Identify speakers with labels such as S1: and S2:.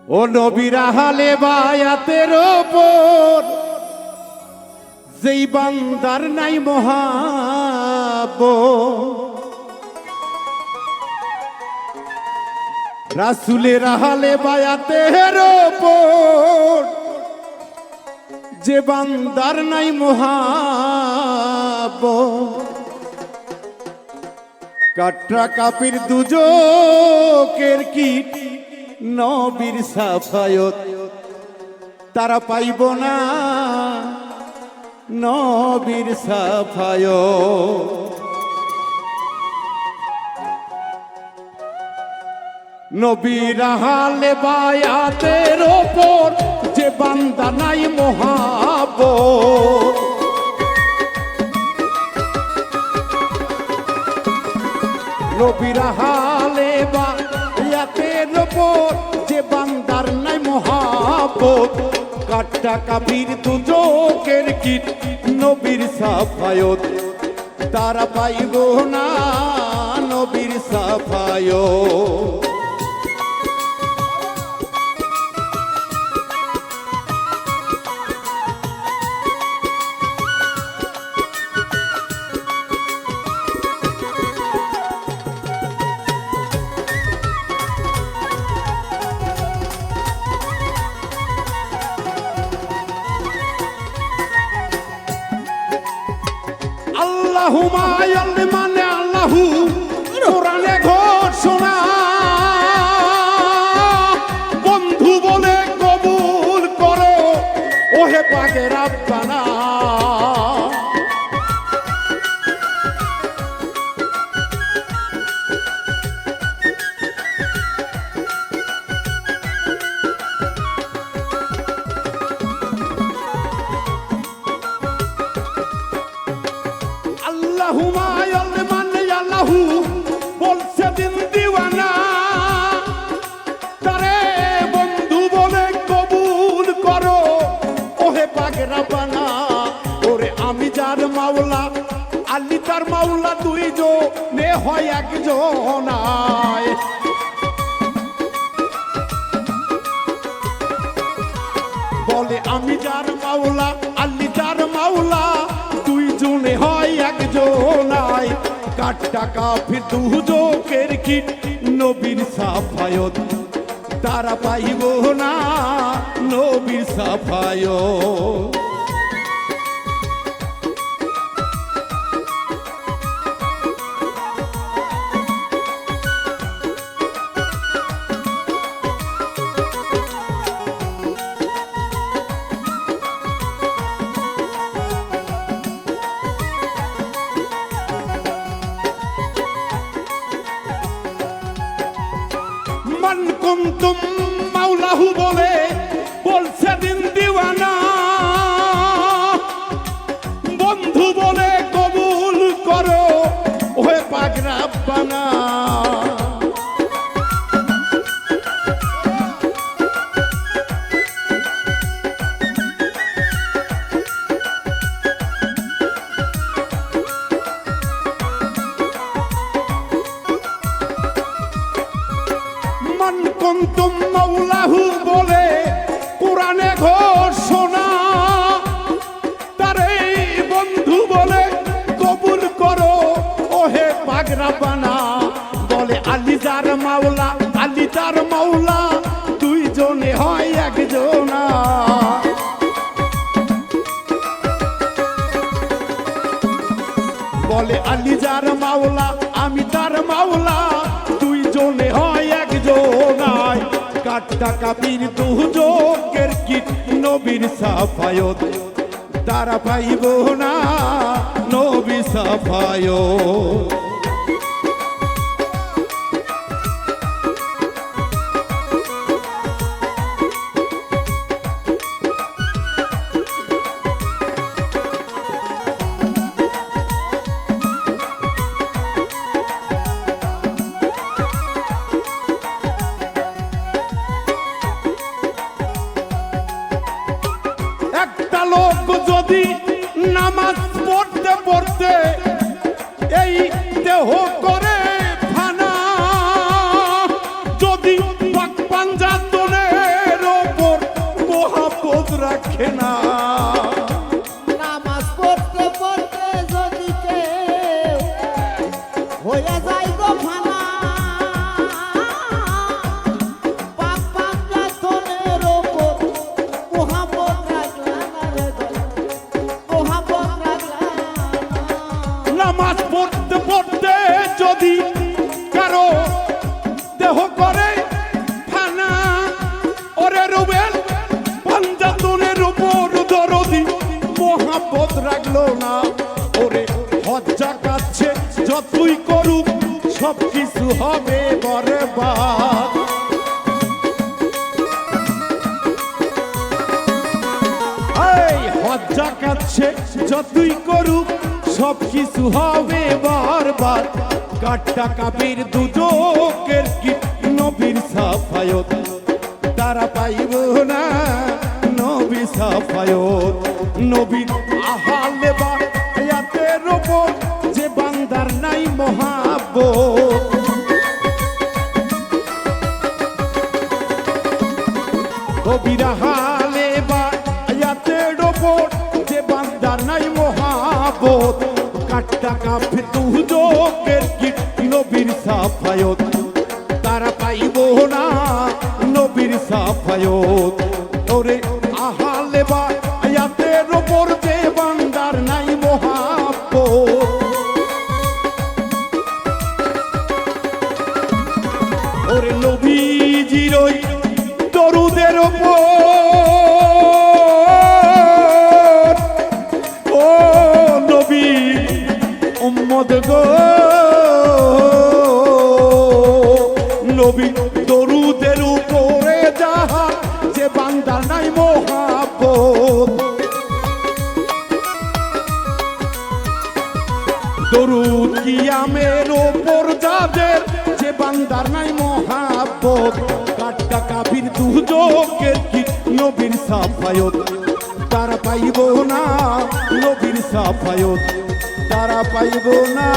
S1: ও নবীরা হালে বায়াতের ওপর যেই বান্দার নাই মহাব্বত, রাসূলের হালে বায়াতের ওপর যে বান্দার নাই মহাব্বত, কাটরা কাপির দুজকের কীট নবীর সাফায়ত তারা পাইব না নবীর সাফায়ত। নবীর হালে বায়াতের ওপর যে বান্দা নাই মহাব্বত, নবীর হালে বায়াতের ওপর যে বান্দার নাই মহাব্বত, কাটটা কাবির দুজকের কীট নবীর সাফায়ত তারা পাইব না নবীর সাফায়ত। আল্লাহুম্মা মানে আল্লাহু কোরআনে ঘোষণা, বন্ধু বলে কবুল করো ওহে পাকে রাব্বানা। আল্লাহুম্মা মানে আল্লাহু বলছে দিন দিওয়ানা, তারে বন্ধু বলে কবুল করো ওহে পাকে রাব্বানা। ওরে আমি যার মাওলা আল্লি তার মাওলা দুইজনে হয় একজনায়, বলে আমি যার মাওলা আল্লি তার মাওলা দুইজনে হয় একজনায়, কাটটা কাফির দুজকের কীট নবীর সাফায়ত তারা পাইব না নবীর সাফায়ত। মান কুনতুম মাওলাহু বলে বলছে দিন দিওয়ানা, বন্ধু বলে কবুল করো ওহে পাক রাব্বানা। মান কুনতুম মাওলাহু বলে কোরআনে ঘোষণা, তারে বন্ধু বলে কবুল করো ওহে পাক রাব্বানা। বলে আলী যার মাওলা আলী তার মাওলা দুইজনে হয় একজনা, বলে আলী যার মাওলা আমি তার মাওলা দুইজনে হয় একজনায়, কাটটা কাবির দুজকের কীট নবীর সাফায়ত তারা পাইব না নবীর সাফায়ত। একটা লোক যদি নামাজ পড়তে পড়তে এই দেহ করে ফানা, যদি পাঞ্জাতনে রাখে না।
S2: নামাজ পড়তে পড়তে যদি কেউ হয়ে যায় গো ফানা, পাক পাক রাতনের ওপর মোহাম্মদ রাখলা না রে দয়াল, মোহাম্মদ রাখলা না।
S1: নামাজ পড়তে পড়তে যদি কারো দেহ করে ফানা, ওরে রুবেল পাঞ্জাতনের উপর দরদি মোহাম্মত রাখলো না। ওরে হজ যাকাচ্ছে যতই করুক সব কিছু হবে বরবাদ। এই হজ যাকাচ্ছে যতই করুক সব কিছু হবে বরবাদ। কাট্টা কাবির দুজকের কি নবীর সাফায়ত, তারা পাইব না নবী সাফায়ত। নবীর আহালে বায়াতের ওপর যে বান্দার নাই মহাব্বত, নবীর আহালে বায়াতের ওপর যে বান্দার নাই মহাব্বত। কাট্টা কাফির দুজকের কি নবীর সাফায়ত, তারা পাইব না নবীর সাফায়ত। ওরে আহালে বায়াতের ওপর যে বান্দার নাই মহাব্বত, ওরে নবীজির ওই দরুদের ওপর, ও নবী উম্মত গো, নবী দরুদের উপরে যাহা যে বান্দার নাই মহাব্বত, দরুদ কিয়ামের ওপর যাদের যে বান্দার নাই মহাব্বত। কাট্টা কাফির দুজকের কি নবীর সাফায়ত, তারা পাইব না নবীর সাফায়ত, তারা পাইব না।